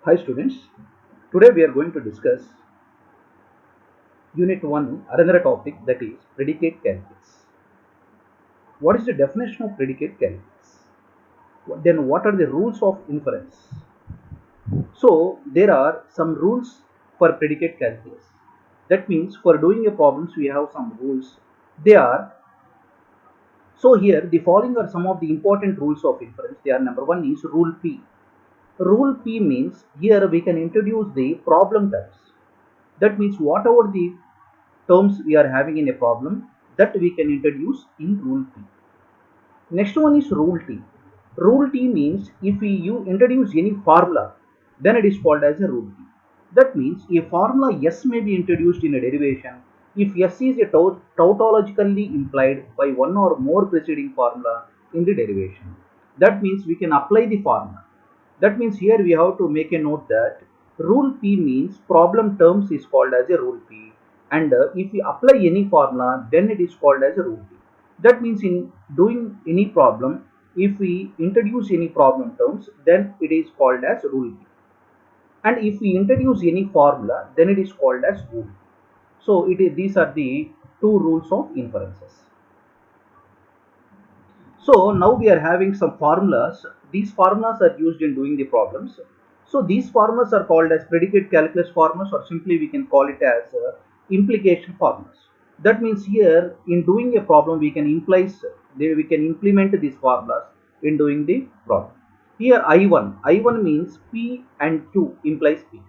Hi students, today we are going to discuss Unit 1, another topic, that is predicate calculus. What is the definition of predicate calculus? Then what are the rules of inference? So there are some rules for predicate calculus. That means for doing a problems we have some rules. They are, so here the following are some of the important rules of inference. They are: number 1 is rule P. Rule P means here we can introduce the problem terms. That means whatever the terms we are having in a problem, that we can introduce in rule T. Next one is rule T. Rule T means if you introduce any formula, then it is called as a rule T. That means a formula S may be introduced in a derivation if S is a tautologically implied by one or more preceding formula in the derivation. That means we can apply the formula. That means here we have to make a note that rule P means problem terms is called as a rule P, and if we apply any formula, then it is called as a rule P. That means in doing any problem, if we introduce any problem terms, then it is called as rule P. And if we introduce any formula, then it is called as rule P. So these are the two rules of inferences. So now we are having some formulas. These formulas are used in doing the problems. So these formulas are called as predicate calculus formulas, or simply we can call it as implication formulas. That means here in doing a problem we can we can implement these formulas in doing the problem. Here I1 means P and Q implies P.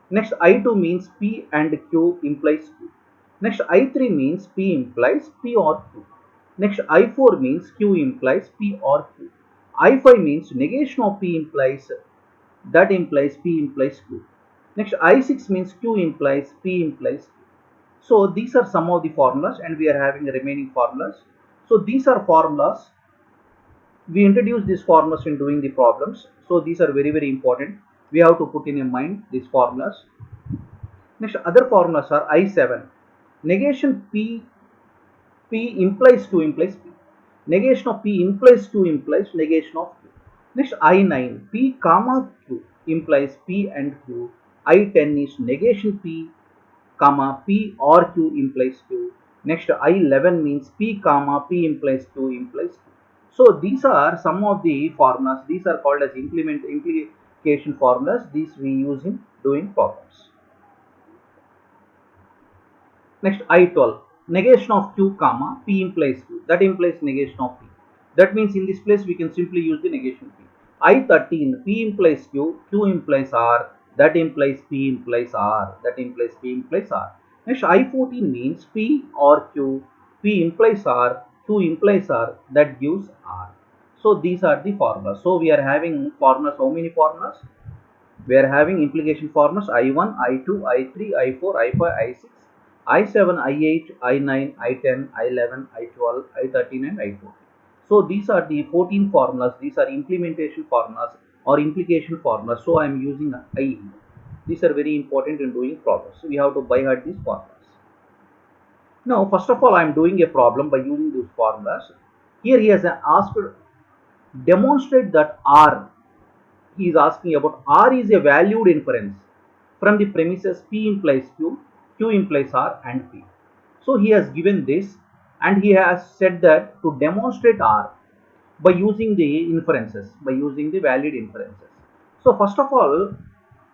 Next I2 means P and Q implies Q. Next I3 means P implies P or Q. Next I4 means Q implies P or Q. I5 means negation of P implies, that implies P implies Q. Next I6 means Q implies P implies Q. So these are some of the formulas, and we are having the remaining formulas. So these are formulas. We introduce these formulas in doing the problems. So these are very important. We have to put in your mind these formulas. Next, other formulas are I7. Negation P implies Q implies P. Negation of P implies Q implies negation of Q. Next, I9. P comma Q implies P and Q. I10 is negation P comma P or Q implies Q. Next, I11 means P comma P implies Q implies Q. So these are some of the formulas. These are called as implication formulas. These we use in doing problems. Next I12, negation of Q comma P implies Q, that implies negation of P. That means in this place we can simply use the negation P. I13, P implies Q, Q implies R, that implies P implies R, that implies P implies R. Next I14 means P or Q, P implies R, Q implies R, that gives R. So these are the formulas. So we are having formulas. How many formulas? We are having implication formulas: I1, I2, I3, I4, I5, I6, I7, I8, I9, I10, I11, I12, I13 and I14. So these are the 14 formulas. These are implementation formulas or implication formulas. So I am using I. These are very important in doing problems. So we have to by heart these formulas. Now first of all I am doing a problem by using these formulas. Here he has asked demonstrate that R, he is asking about R is a valued inference from the premises P implies Q, Q implies R and P. So he has given this, and he has said that to demonstrate R by using the inferences, by using the valid inferences. So first of all,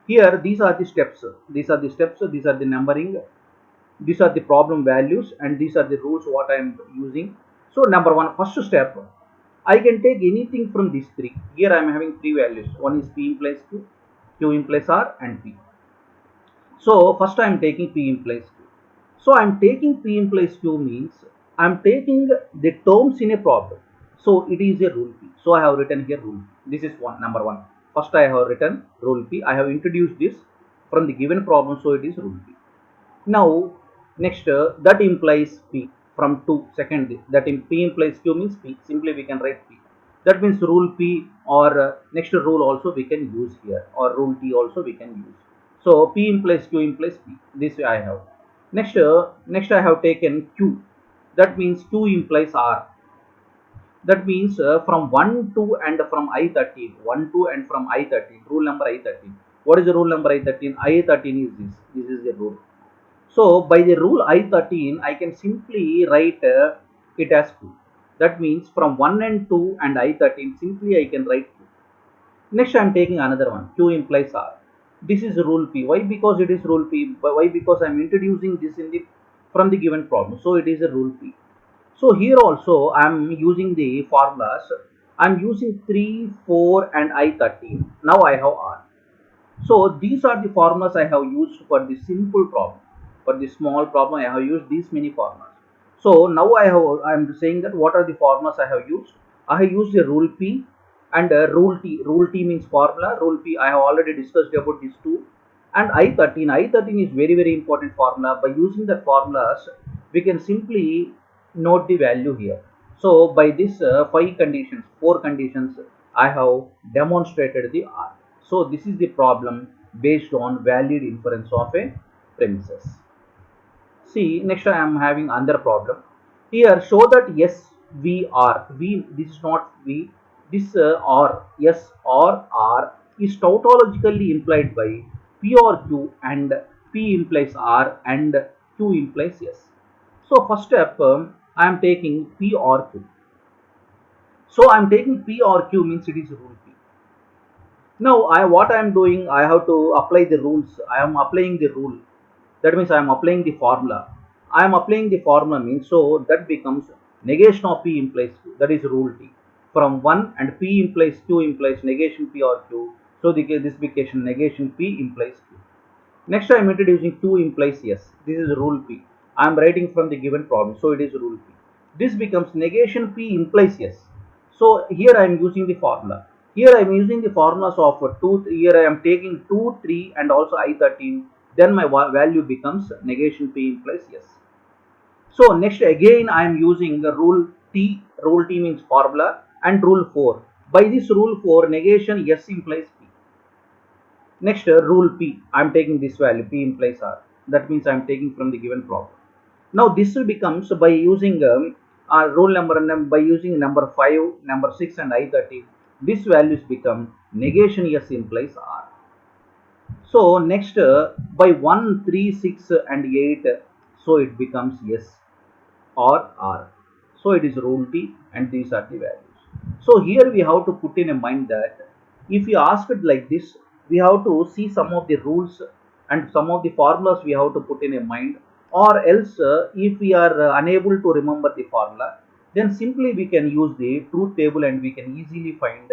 here these are the steps, these are the numbering, these are the problem values, and these are the rules what I am using. So number one, first step, I can take anything from these three. Here I am having three values. One is P implies Q, Q implies R and P. So first I am taking P implies Q. So I am taking P implies Q means I am taking the terms in a problem. So it is a rule P. So I have written here rule P. This is number one. First I have written rule P. I have introduced this from the given problem. So it is rule P. Now next, that implies P from 2. Second, that P implies Q means P. Simply we can write P. That means rule P, or next rule also we can use here, or rule T also we can use. So P implies Q implies P. This way I have. Next I have taken Q. That means Q implies R. That means from 1 2 and from I13, 1 2 and from I13, rule number I13. What is the rule number I13? I13 is this. This is the rule. So by the rule I13, I can simply write it as Q. That means from 1 and 2 and I13, simply I can write Q. Next I am taking another one. Q implies R. This is rule P. Why? Because it is rule P. Why? Because I am introducing this in the from the given problem. So it is a rule P. So here also I am using the formulas. I am using 3, 4 and I13. Now I have R. So these are the formulas I have used for the simple problem. For the small problem, I have used these many formulas. So now I am saying that what are the formulas I have used? I have used the rule P and rule T. Rule T means formula. Rule P I have already discussed about these two. And I13. I13 is very important formula. By using the formulas, we can simply note the value here. So by this four conditions, I have demonstrated the R. So this is the problem based on valid inference of a premises. See, next I am having another problem. Here show that yes, V R. V, this is not V. This R, yes or R is tautologically implied by P or Q, and P implies R and Q implies yes. So first step, I am taking P or Q. So I am taking P or Q means it is rule P. Now what I am doing, I have to apply the rules. I am applying the rule. That means I am applying the formula. I am applying the formula means, so that becomes negation of P implies Q. That is rule T. From 1 and P implies Q implies negation P or Q. So this becomes negation P implies Q. Next I am introducing Q implies yes. This is rule P. I am writing from the given problem. So it is rule P. This becomes negation P implies yes. So here I am using the formula. Here I am using the formulas of 2. Here I am taking 2, 3 and also I13. Then my value becomes negation P implies yes. So next again I am using the rule T. Rule T means formula and rule 4. By this rule 4, negation yes implies P. Next rule P. I am taking this value P implies R. That means I am taking from the given problem. Now this will becomes by using rule number by using number 5, number 6 and I13. This values become negation yes implies R. So next by 1, 3, 6 and 8, so it becomes yes or R. So it is rule T and these are the values. So here we have to put in a mind that if you ask it like this, we have to see some of the rules and some of the formulas we have to put in a mind, or else if we are unable to remember the formula, then simply we can use the truth table and we can easily find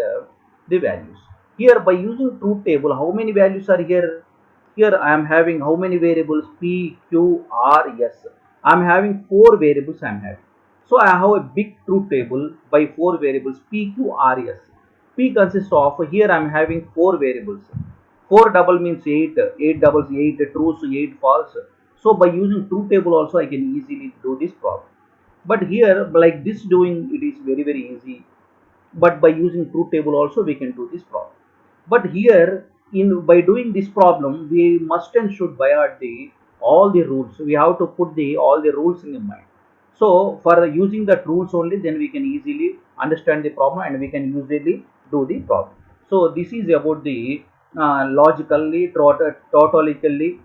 the values. Here by using truth table, how many values are here? Here I am having how many variables? P, Q, R, S. I am having 4 variables I am having. So I have a big truth table by 4 variables P, Q, R, S. P consists of, here I am having 4 variables. 4 double means 8, 8 doubles 8 true, so 8 false. So by using truth table also I can easily do this problem. But here like this doing it is very easy, but by using truth table also we can do this problem. But here in by doing this problem we must and should by heart the all the rules. We have to put the all the rules in the mind. So for using the rules only, then we can easily understand the problem and we can easily do the problem. So this is about the logically, tautologically.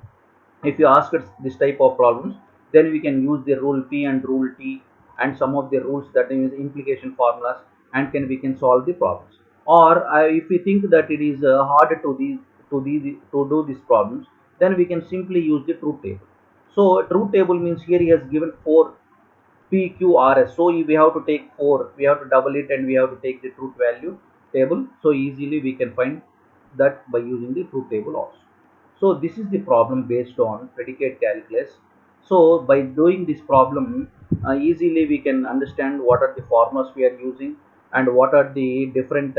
If you ask us this type of problems, then we can use the rule P and rule T and some of the rules, that is implication formulas, and we can solve the problems. Or if we think that it is hard to do these problems, then we can simply use the truth table. So truth table means here he has given 4 PQRS. So we have to take 4, we have to double it and we have to take the truth value table. So easily we can find that by using the truth table also. So this is the problem based on predicate calculus. So by doing this problem, easily we can understand what are the formulas we are using and what are the different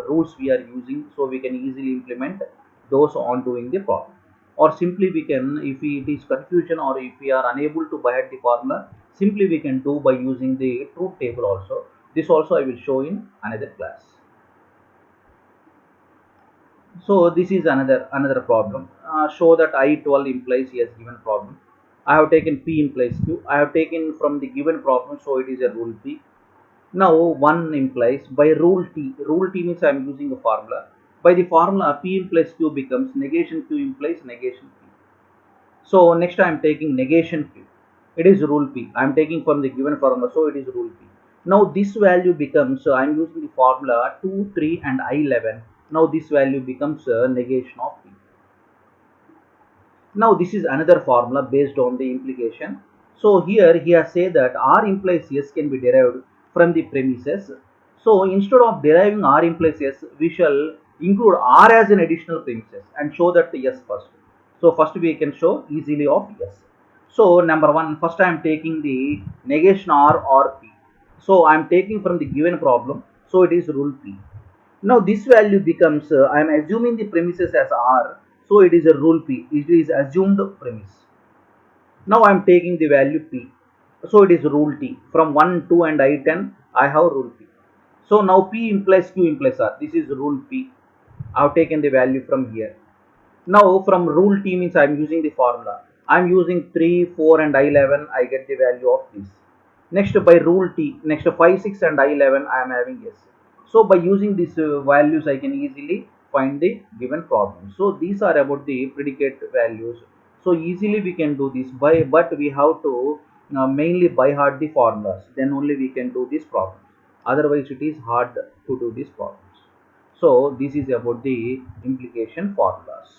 rules we are using. So we can easily implement those on doing the problem. Or simply we can, if it is confusion or if we are unable to by heart the formula, simply we can do by using the truth table also. This also I will show in another class. So this is another problem. Show that I12 implies yes given problem. I have taken P implies Q. I have taken from the given problem, so it is a rule P. Now 1 implies by rule T. Rule T means I am using a formula. By the formula P implies Q becomes negation Q implies negation P. So next I am taking negation Q. It is rule P. I am taking from the given formula, so it is rule P. Now this value becomes, I am using the formula 2, 3 and I11. Now this value becomes negation of P. Now this is another formula based on the implication. So here he has said that R implies S can be derived from the premises. So instead of deriving R implies S, we shall include R as an additional premises and show that the S first. So first we can show easily of S. So number one, first I am taking the negation R or P. So I am taking from the given problem. So it is rule P. Now this value becomes, I am assuming the premises as R, so it is a rule P. It is assumed premise. Now I am taking the value P, so it is rule T. From 1, 2 and I10, I have rule P. So now P implies Q implies R. This is rule P. I have taken the value from here. Now from rule T means I am using the formula. I am using 3, 4 and I11, I get the value of this. Next by rule T, next 5, 6 and I11 I am having S. So by using these values I can easily find the given problem. So these are about the predicate values. So easily we can do this but we have to mainly by heart the formulas. Then only we can do these problems. Otherwise it is hard to do these problems. So this is about the implication formulas.